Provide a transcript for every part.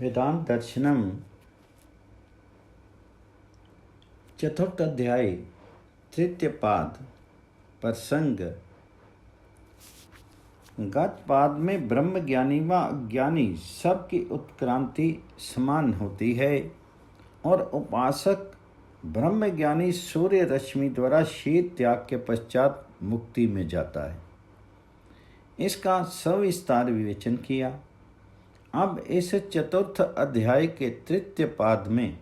वेदांत दर्शनम चतुर्थ अध्याय तृतीय पाद प्रसंग। गत पाद में ब्रह्म ज्ञानी व अज्ञानी सबकी उत्क्रांति समान होती है और उपासक ब्रह्म ज्ञानी सूर्य रश्मि द्वारा शीत त्याग के पश्चात मुक्ति में जाता है। इसका सविस्तार विवेचन किया। अब इस चतुर्थ अध्याय के तृतीय पाद में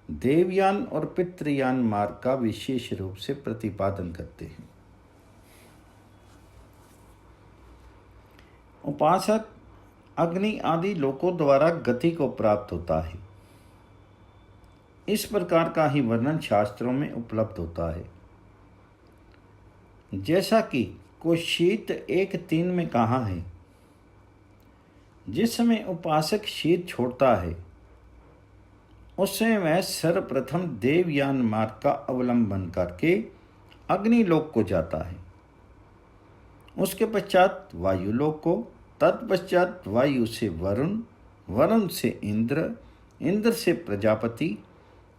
देवयान और पितृयान मार्ग का विशेष रूप से प्रतिपादन करते हैं। उपासक अग्नि आदि लोकों द्वारा गति को प्राप्त होता है। इस प्रकार का ही वर्णन शास्त्रों में उपलब्ध होता है। जैसा कि कुशीत 1:3 में कहा है, जिस समय उपासक शीत छोड़ता है उस समय वह सर्वप्रथम देवयान मार्ग का अवलंबन करके अग्निलोक को जाता है, उसके पश्चात वायुलोक को, तत्पश्चात वायु से वरुण, वरुण से इंद्र, इंद्र से प्रजापति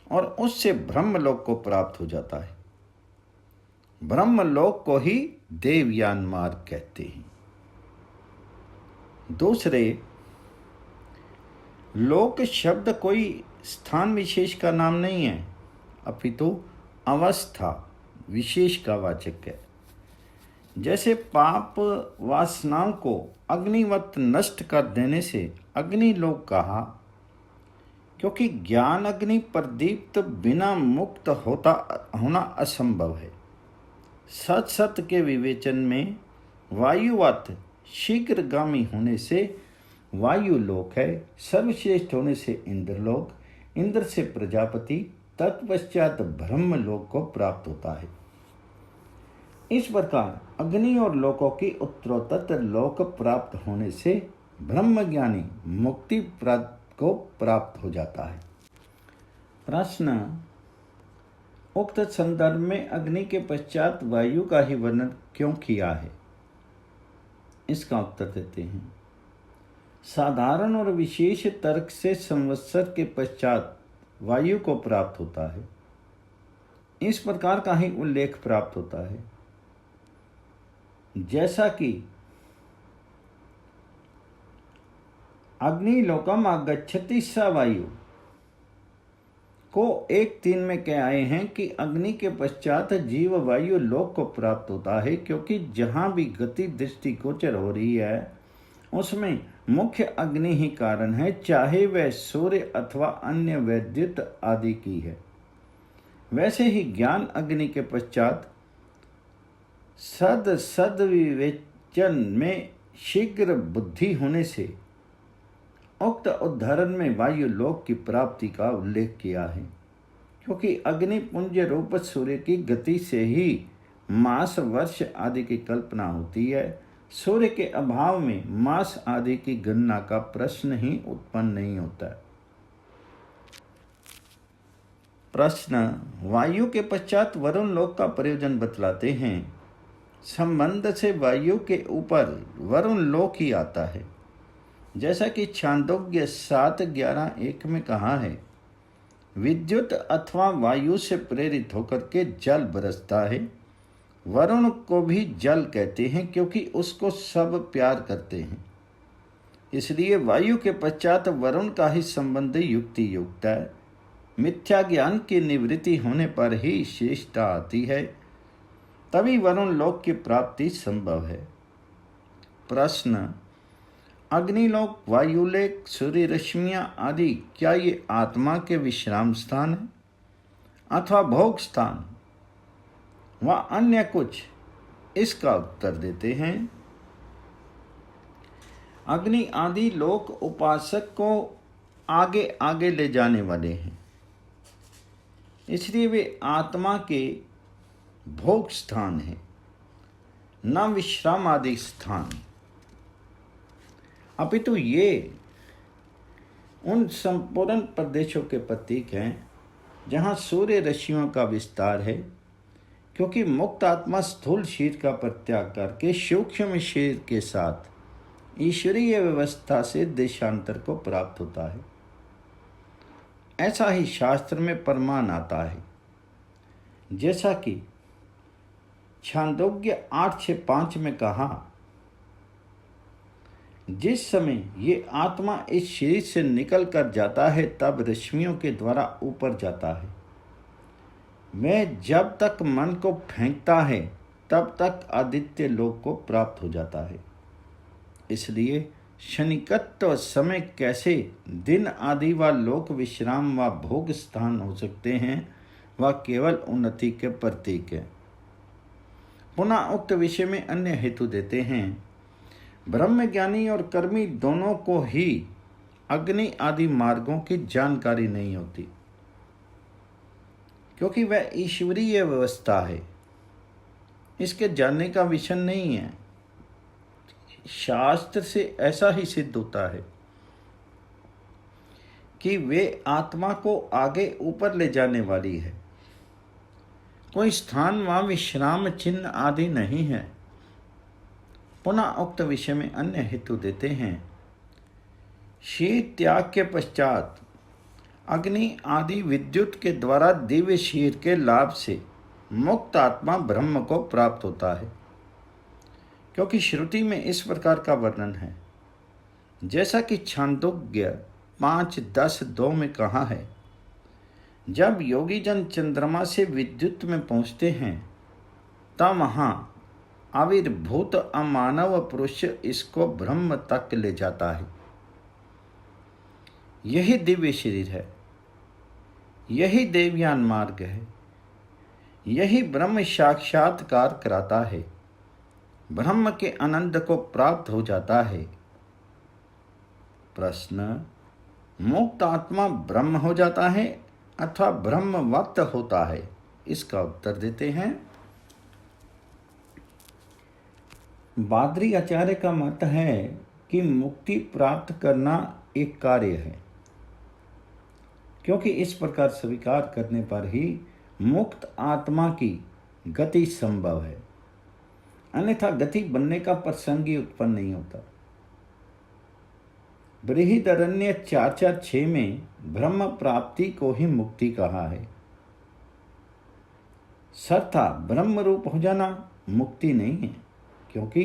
और उससे ब्रह्मलोक को प्राप्त हो जाता है। ब्रह्मलोक को ही देवयान मार्ग कहते हैं। दूसरे, लोक शब्द कोई स्थान विशेष का नाम नहीं है, अपितु अवस्था विशेष का वाचक है। जैसे पाप वासनाओं को अग्निवत नष्ट कर देने से अग्निलोक कहा, क्योंकि ज्ञान अग्नि प्रदीप्त बिना मुक्त होना असंभव है। सत सत के विवेचन में वायुवत शीघ्रगामी होने से वायुलोक है, सर्वश्रेष्ठ होने से इंद्रलोक, इंद्र से प्रजापति, तत्पश्चात ब्रह्मलोक को प्राप्त होता है। इस प्रकार अग्नि और लोकों की उत्तरोत्तर लोक प्राप्त होने से ब्रह्मज्ञानी मुक्ति को प्राप्त हो जाता है। प्रश्न, उक्त संदर्भ में अग्नि के पश्चात वायु का ही वर्णन क्यों किया है? इसका उत्तर देते हैं। साधारण और विशेष तर्क से संवत्सर के पश्चात वायु को प्राप्त होता है। इस प्रकार का ही उल्लेख प्राप्त होता है। जैसा कि अग्निलोकम आगच्छति स वायु को 1:3 में कह आए हैं कि अग्नि के पश्चात जीव वायु लोक को प्राप्त होता है, क्योंकि जहाँ भी गति दृष्टि गोचर हो रही है उसमें मुख्य अग्नि ही कारण है, चाहे वह सूर्य अथवा अन्य वैद्युत आदि की है। वैसे ही ज्ञान अग्नि के पश्चात सद विवेचन में शीघ्र बुद्धि होने से उक्त उदाहरण में वायु लोक की प्राप्ति का उल्लेख किया है, क्योंकि अग्नि पुंज रूप सूर्य की गति से ही मास वर्ष आदि की कल्पना होती है। सूर्य के अभाव में मास आदि की गणना का प्रश्न ही उत्पन्न नहीं होता है। प्रश्न, वायु के पश्चात वरुण लोक का प्रयोजन बतलाते हैं। संबंध से वायु के ऊपर वरुण लोक ही आता है। जैसा कि छांदोग्य 7:11-1 में कहा है, विद्युत अथवा वायु से प्रेरित होकर के जल बरसता है। वरुण को भी जल कहते हैं, क्योंकि उसको सब प्यार करते हैं। इसलिए वायु के पश्चात वरुण का ही संबंध युक्ति युक्त है। मिथ्या ज्ञान की निवृत्ति होने पर ही श्रेष्ठता आती है, तभी वरुण लोक की प्राप्ति संभव है। प्रश्न, अग्निलोक, वायुलोक, सूर्य रश्मियाँ आदि क्या ये आत्मा के विश्राम स्थान है अथवा भोग स्थान व अन्य कुछ? इसका उत्तर देते हैं। अग्नि आदि लोक उपासक को आगे आगे ले जाने वाले हैं, इसलिए वे आत्मा के भोग स्थान हैं, न विश्राम आदि स्थान। अपितु ये उन संपूर्ण प्रदेशों के प्रतीक हैं जहाँ सूर्य रश्मियों का विस्तार है, क्योंकि मुक्त आत्मा स्थूल शरीर का परित्याग करके सूक्ष्म शरीर के साथ ईश्वरीय व्यवस्था से देशांतर को प्राप्त होता है। ऐसा ही शास्त्र में प्रमाण आता है, जैसा कि छांदोग्य 8:6-5 में कहा, जिस समय ये आत्मा इस शरीर से निकल कर जाता है तब रश्मियों के द्वारा ऊपर जाता है। वह जब तक मन को फेंकता है तब तक आदित्य लोक को प्राप्त हो जाता है। इसलिए क्षणिकत्व समय कैसे दिन आदि व लोक विश्राम व भोग स्थान हो सकते हैं, वह केवल उन्नति के प्रतीक है। पुनः उक्त विषय में अन्य हेतु देते हैं। ब्रह्मज्ञानी और कर्मी दोनों को ही अग्नि आदि मार्गों की जानकारी नहीं होती, क्योंकि वह ईश्वरीय व्यवस्था है। इसके जानने का विषय नहीं है। शास्त्र से ऐसा ही सिद्ध होता है कि वे आत्मा को आगे ऊपर ले जाने वाली है। कोई स्थान व विश्राम चिन्ह आदि नहीं है। पुनः उक्त विषय में अन्य हेतु देते हैं। शीत त्याग के पश्चात अग्नि आदि विद्युत के द्वारा दिव्य शीर के लाभ से मुक्त आत्मा ब्रह्म को प्राप्त होता है, क्योंकि श्रुति में इस प्रकार का वर्णन है, जैसा कि छांदोग्य 5:10-2 में कहा है। जब योगी जन चंद्रमा से विद्युत में पहुँचते हैं तब वहाँ आविर्भूत अमानव पुरुष इसको ब्रह्म तक ले जाता है। यही दिव्य शरीर है, यही देवयान मार्ग है, यही ब्रह्म साक्षात्कार कराता है, ब्रह्म के आनंद को प्राप्त हो जाता है। प्रश्न, मुक्त आत्मा ब्रह्म हो जाता है अथवा ब्रह्मवत होता है? इसका उत्तर देते हैं। बादरी आचार्य का मत है कि मुक्ति प्राप्त करना एक कार्य है, क्योंकि इस प्रकार स्वीकार करने पर ही मुक्त आत्मा की गति संभव है, अन्यथा गति बनने का प्रसंग ही उत्पन्न नहीं होता। बृहदारण्य 4:4-6 में ब्रह्म प्राप्ति को ही मुक्ति कहा है। सर्था ब्रह्म रूप हो जाना मुक्ति नहीं है, क्योंकि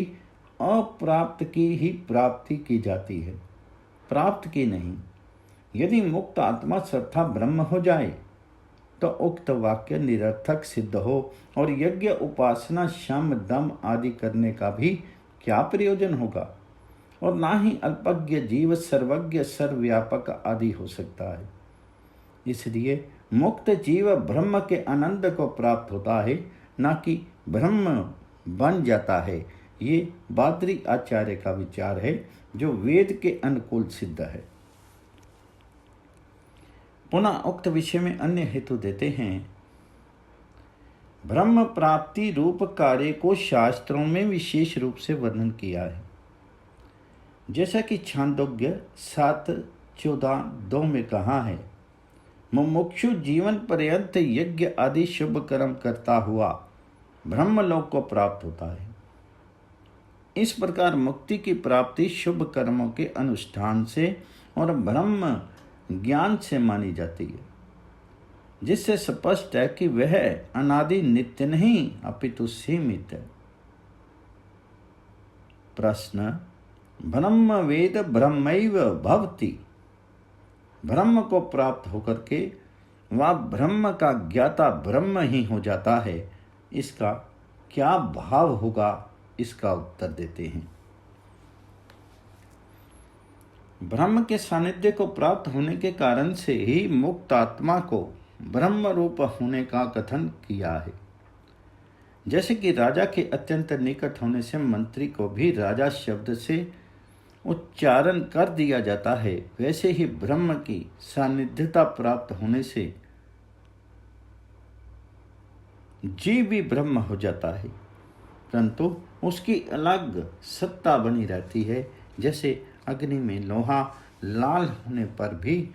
अप्राप्त की ही प्राप्ति की जाती है, प्राप्त की नहीं। यदि मुक्त आत्मा सर्था ब्रह्म हो जाए तो उक्त वाक्य निरर्थक सिद्ध हो और यज्ञ उपासना शम दम आदि करने का भी क्या प्रयोजन होगा, और ना ही अल्पज्ञ जीव सर्वज्ञ सर्वव्यापक आदि हो सकता है। इसलिए मुक्त जीव ब्रह्म के आनंद को प्राप्त होता है, ना कि ब्रह्म बन जाता है। ये बादरी आचार्य का विचार है, जो वेद के अनुकूल सिद्ध है। पुनः उक्त विषय में अन्य हेतु देते हैं। ब्रह्म प्राप्ति रूप कार्य को शास्त्रों में विशेष रूप से वर्णन किया है, जैसा कि छांदोग्य 7:14-2 में कहा है, मुमुक्षु जीवन पर्यंत यज्ञ आदि शुभ कर्म करता हुआ ब्रह्मलोक को प्राप्त होता है। इस प्रकार मुक्ति की प्राप्ति शुभ कर्मों के अनुष्ठान से और ब्रह्म ज्ञान से मानी जाती है, जिससे स्पष्ट है कि वह अनादि नित्य नहीं अपितु सीमित है। प्रश्न, ब्रह्म वेद ब्रह्मैव भवति, ब्रह्म को प्राप्त होकर के वह ब्रह्म का ज्ञाता ब्रह्म ही हो जाता है, इसका क्या भाव होगा? इसका उत्तर देते हैं। ब्रह्म के सानिध्य को प्राप्त होने के कारण से ही मुक्त आत्मा को ब्रह्म रूप होने का कथन किया है। जैसे कि राजा के अत्यंत निकट होने से मंत्री को भी राजा शब्द से उच्चारण कर दिया जाता है, वैसे ही ब्रह्म की सानिध्यता प्राप्त होने से जीव भी ब्रह्म हो जाता है, परंतु उसकी अलग सत्ता बनी रहती है। जैसे अग्नि में लोहा लाल होने पर भी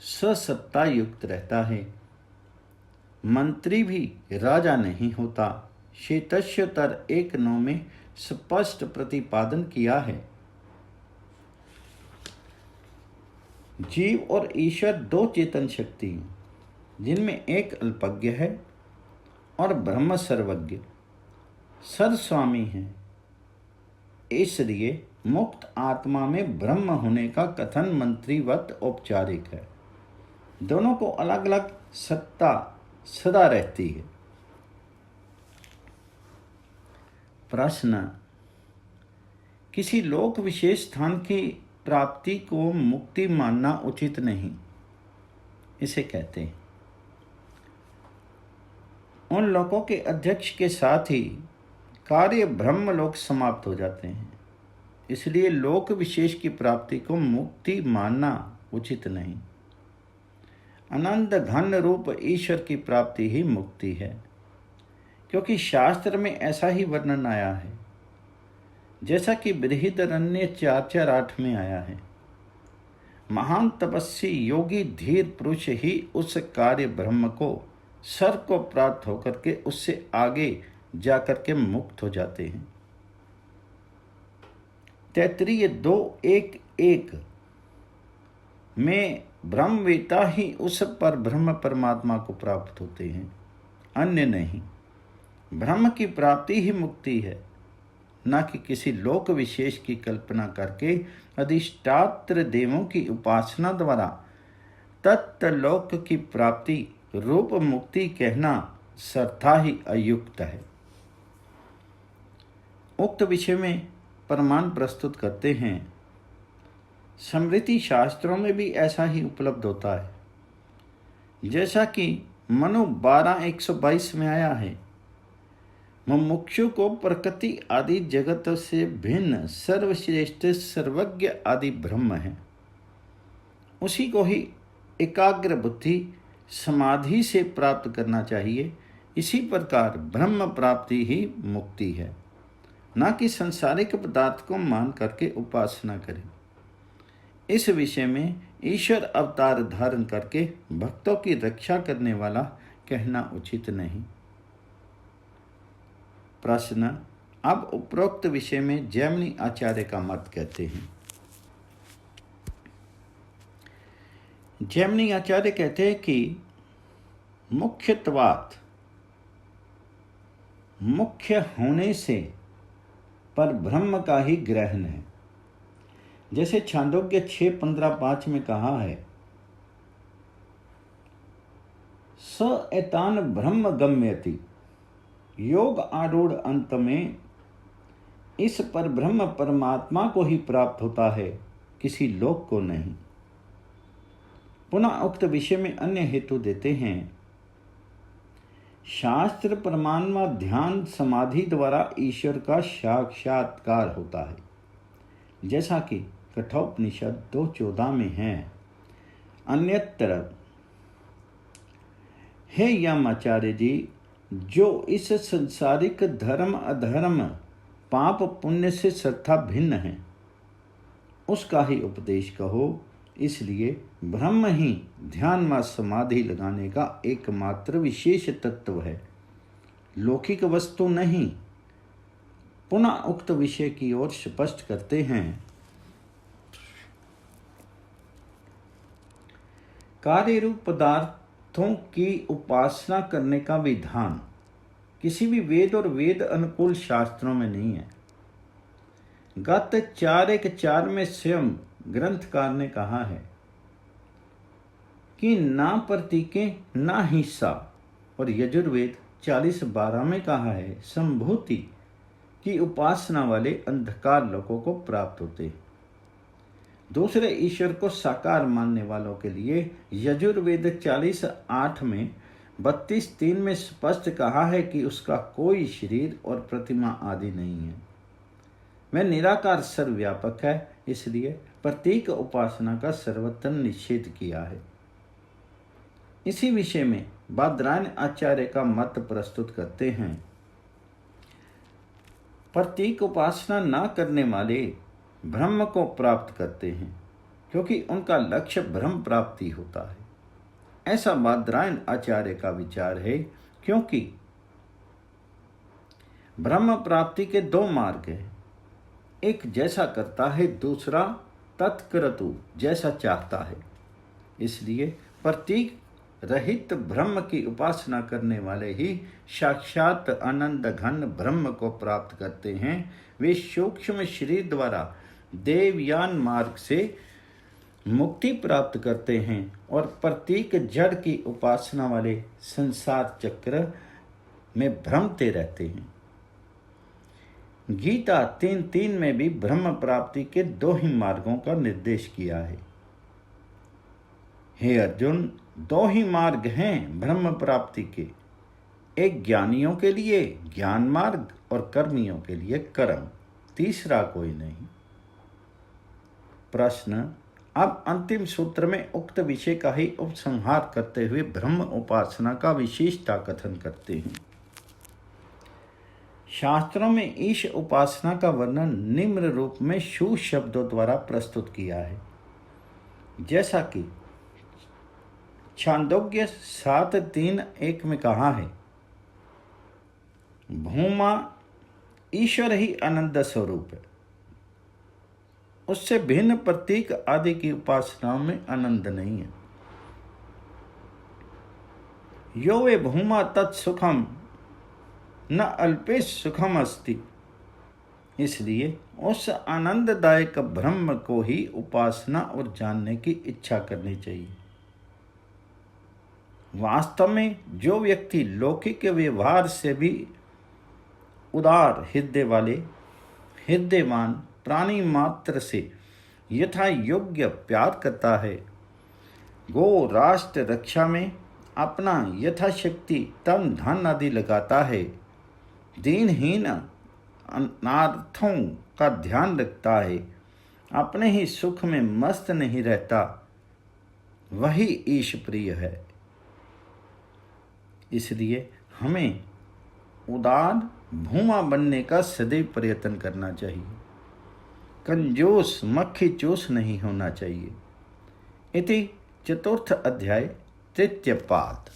ससत्ता युक्त रहता है, मंत्री भी राजा नहीं होता। श्वेतश्वतर 1:9 में स्पष्ट प्रतिपादन किया है। जीव और ईश्वर दो चेतन शक्ति हैं, जिनमें एक अल्पज्ञ है और ब्रह्म सर्वज्ञ सर्वस्वामी है। इसलिए मुक्त आत्मा में ब्रह्म होने का कथन मंत्रीवत औपचारिक है। दोनों को अलग अलग सत्ता सदा रहती है। प्रश्न, किसी लोक विशेष स्थान की प्राप्ति को मुक्ति मानना उचित नहीं, इसे कहते हैं। उन लोकों के अध्यक्ष के साथ ही कार्य ब्रह्मलोक समाप्त हो जाते हैं, इसलिए लोक विशेष की प्राप्ति को मुक्ति मानना उचित नहीं। अनंत घन रूप ईश्वर की प्राप्ति ही मुक्ति है, क्योंकि शास्त्र में ऐसा ही वर्णन आया है, जैसा कि बृहदारण्य 4:4-8 में आया है। महान तपस्वी योगी धीर पुरुष ही उस कार्य ब्रह्म को सर को प्राप्त होकर के उससे आगे जाकर के मुक्त हो जाते हैं। तैत्तिरीय 2:1-1 में ब्रह्मवेता ही उस पर ब्रह्म परमात्मा को प्राप्त होते हैं, अन्य नहीं। ब्रह्म की प्राप्ति ही मुक्ति है, न कि किसी लोक विशेष की कल्पना करके अधिष्ठात्र देवों की उपासना द्वारा तत्लोक की प्राप्ति रूप मुक्ति कहना सर्वथा ही अयुक्त है। उक्त विषय में प्रमाण प्रस्तुत करते हैं। स्मृति शास्त्रों में भी ऐसा ही उपलब्ध होता है, जैसा कि मनु 12:122 में आया है। मुमुक्षु को प्रकृति आदि जगत से भिन्न सर्वश्रेष्ठ सर्वज्ञ आदि ब्रह्म है, उसी को ही एकाग्र बुद्धि समाधि से प्राप्त करना चाहिए। इसी प्रकार ब्रह्म प्राप्ति ही मुक्ति है, न कि सांसारिक पदार्थ को मान करके उपासना करें। इस विषय में ईश्वर अवतार धारण करके भक्तों की रक्षा करने वाला कहना उचित नहीं। प्रश्न, अब उपरोक्त विषय में जैमिनी आचार्य का मत कहते हैं। जैमिनी आचार्य कहते हैं कि मुख्यत्वात्, मुख्य होने से पर ब्रह्म का ही ग्रहण है। जैसे छांदोग्य 6:15-5 में कहा है, स एतान ब्रह्म गम्यति, योग आरूढ़ अंत में इस पर ब्रह्म परमात्मा को ही प्राप्त होता है, किसी लोक को नहीं। पुनः उक्त विषय में अन्य हेतु देते हैं। शास्त्र प्रमाण व ध्यान समाधि द्वारा ईश्वर का साक्षात्कार होता है, जैसा कि कठोपनिषद 2:14 में है। अन्यत्र, हे यमाचार्य जी, जो इस संसारिक धर्म अधर्म पाप पुण्य से सर्वथा भिन्न है, उसका ही उपदेश कहो। इसलिए ब्रह्म ही ध्यान में समाधि लगाने का एकमात्र विशेष तत्व है, लौकिक वस्तु नहीं। पुनः उक्त विषय की ओर स्पष्ट करते हैं। कार्य रूप पदार्थों की उपासना करने का विधान किसी भी वेद और वेद अनुकूल शास्त्रों में नहीं है। गत 4:1-4 में स्वयं ग्रंथकार ने कहा है कि ना प्रतीकें ना हिस्सा, और यजुर्वेद 40:12 में कहा है संभूति की उपासना वाले अंधकार लोगों को प्राप्त होते। दूसरे ईश्वर को साकार मानने वालों के लिए यजुर्वेद 40:8 में 32:3 में स्पष्ट कहा है कि उसका कोई शरीर और प्रतिमा आदि नहीं है, वह निराकार सर्वव्यापक है। इसलिए प्रतीक उपासना का सर्वत्र निषेध किया है। इसी विषय में बादरायण आचार्य का मत प्रस्तुत करते हैं। प्रतीक उपासना न करने वाले ब्रह्म को प्राप्त करते हैं, क्योंकि उनका लक्ष्य ब्रह्म प्राप्ति होता है, ऐसा बादरायण आचार्य का विचार है। क्योंकि ब्रह्म प्राप्ति के दो मार्ग हैं, एक जैसा करता है, दूसरा तत्क्रतु जैसा चाहता है। इसलिए प्रतीक रहित ब्रह्म की उपासना करने वाले ही साक्षात आनंद घन ब्रह्म को प्राप्त करते हैं। वे सूक्ष्म शरीर द्वारा देवयान मार्ग से मुक्ति प्राप्त करते हैं और प्रतीक जड़ की उपासना वाले संसार चक्र में भ्रमते रहते हैं। गीता 3:3 में भी ब्रह्म प्राप्ति के 2 ही मार्गों का निर्देश किया है। हे अर्जुन, 2 ही मार्ग हैं ब्रह्म प्राप्ति के, एक ज्ञानियों के लिए ज्ञान मार्ग और कर्मियों के लिए कर्म, तीसरा कोई नहीं। प्रश्न, अब अंतिम सूत्र में उक्त विषय का ही उपसंहार करते हुए ब्रह्म उपासना का विशेषता कथन करते हैं। शास्त्रों में ईश उपासना का वर्णन निम्न रूप में शू शब्दों द्वारा प्रस्तुत किया है, जैसा कि छांदोग्य 7:3-1 में कहा है, भूमा ईश्वर ही आनंद स्वरूप है, उससे भिन्न प्रतीक आदि की उपासनाओं में आनंद नहीं है। यो वे भूमा तत्सुखम न अल्पेश सुखम अस्ति। इसलिए उस आनंददायक ब्रह्म को ही उपासना और जानने की इच्छा करनी चाहिए। वास्तव में जो व्यक्ति लौकिक व्यवहार से भी उदार हृदय वाले हृदयवान प्राणी मात्र से यथा योग्य प्यार करता है, गो राष्ट्र रक्षा में अपना यथाशक्ति तन धन आदि लगाता है, दीनहीन अनार्थों का ध्यान रखता है, अपने ही सुख में मस्त नहीं रहता, वही ईश प्रिय है। इसलिए हमें उदार भूमा बनने का सदैव प्रयत्न करना चाहिए, कंजूस मक्खी चूस नहीं होना चाहिए। इति 4th अध्याय 3 पाद।